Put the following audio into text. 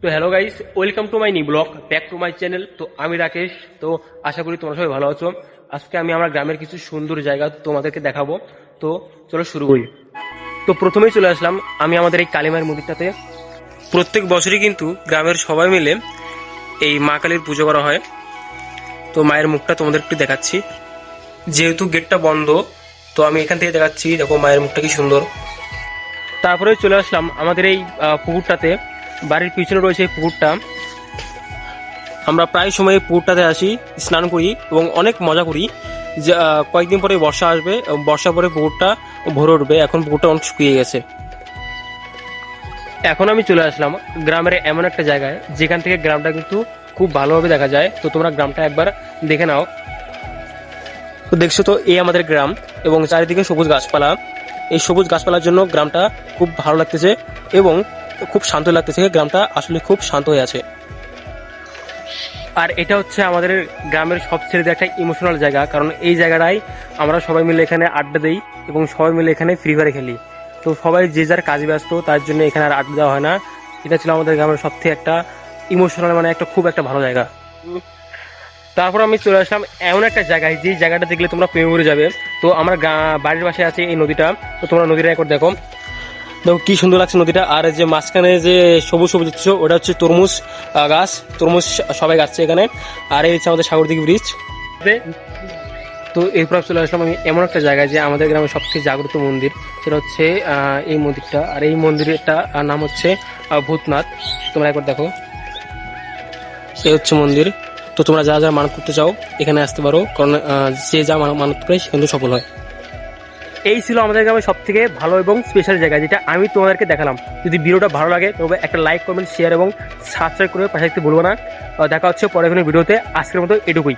তো hello guys, welcome to my new blog, back to my channel. তো আমি রাকেশ। তো আশা করি তোমরা সবাই ভালো আছো। আজকে আমি আমার গ্রামের কিছু সুন্দর জায়গা তোমাদেরকে দেখাবো। তো চলো শুরু করি। তো প্রথমেই চলে আসলাম আমি আমাদের এই কালীমায়ের মন্দিরটাতে। প্রত্যেক বছরই কিন্তু গ্রামের সবাই মিলে এই মা কালীর পুজো করা হয়। তো মায়ের মুখটা তোমাদের একটু দেখাচ্ছি, যেহেতু গেটটা বন্ধ তো আমি এখান থেকে দেখাচ্ছি। দেখো মায়ের মুখটা কি সুন্দর। তারপরে চলে আসলাম আমাদের এই পুকুরটাতে। বাড়ির পিছনে রয়েছে এই পুকুরটা। আমরা প্রায় সময় পুকুরটাতে আসি, স্নান করি এবং অনেক মজা করি। কয়েকদিন পরে বর্ষা আসবে, বর্ষা পরে পুকুরটা ভরে উঠবে। এখন পুকুরটা অনেক শুকিয়ে গেছে। এখন আমি চলে আসলাম গ্রামের এমন একটা জায়গায় যেখান থেকে গ্রামটা কিন্তু খুব ভালোভাবে দেখা যায়। তো তোমরা গ্রামটা একবার দেখে নাও। তো দেখছো তো এই আমাদের গ্রাম এবং চারিদিকে সবুজ গাছপালা। এই সবুজ গাছপালার জন্য গ্রামটা খুব ভালো লাগতেছে এবং খুব শান্ত লাগতেছে। গ্রামটা আসলে খুব শান্ত হয়ে আছে। আর এটা হচ্ছে আমাদের গ্রামের সবচেয়ে একটা ইমোশনাল জায়গা, কারণ এই জায়গাটাই আমরা সবাই মিলে এখানে আড্ডা দিই এবং সবাই মিলে এখানে ফ্রি ফায়ার খেলি। তো সবাই যে যার কাজে ব্যস্ত, তার জন্য এখানে আর আড্ডা দেওয়া হয় না। এটা ছিল আমাদের গ্রামের সবথেকে একটা ইমোশনাল, মানে একটা খুব একটা ভালো জায়গা। তারপর আমি চলে আসলাম এমন একটা জায়গায়, যে জায়গাটা দেখলে তোমরা প্রেমে পড়ে যাবে। তো আমার বাড়ির পাশে আছে এই নদীটা। তো তোমরা নদীটা একবার দেখো, দেখো কি সুন্দর লাগছে নদীটা। আর যে মাঝখানে যে সবুজ সবুজ হচ্ছে, ওটা হচ্ছে তরমুজ গাছ। তরমুজ সবাই গাছছে এখানে। আর এই হচ্ছে আমাদের সাগরদিঘি ব্রিজ। তো এরপর চলে আসলাম আমি এমন একটা জায়গায় যে আমাদের গ্রামের সবথেকে জাগ্রত মন্দির, সেটা হচ্ছে এই মন্দিরটা। আর এই মন্দিরটা নাম হচ্ছে ভূতনাথ। তোমরা একবার দেখো, এই হচ্ছে মন্দির। তো তোমরা যা যা মানত করতে চাও এখানে আসতে পারো, কারণ যে যা মানত করে সে কিন্তু সফল হয়। এই ছিল আমাদের গ্রামের সব থেকে ভালো এবং স্পেশাল জায়গা, যেটা আমি তোমাদেরকে দেখালাম। যদি ভিডিওটা ভালো লাগে তবে একটা লাইক, কমেন্ট, শেয়ার এবং সাবস্ক্রাইব করে পাশে থাকতে ভুলবো না। দেখা হচ্ছে পরের কোনো ভিডিওতে। আজকের মতো এটুকুই।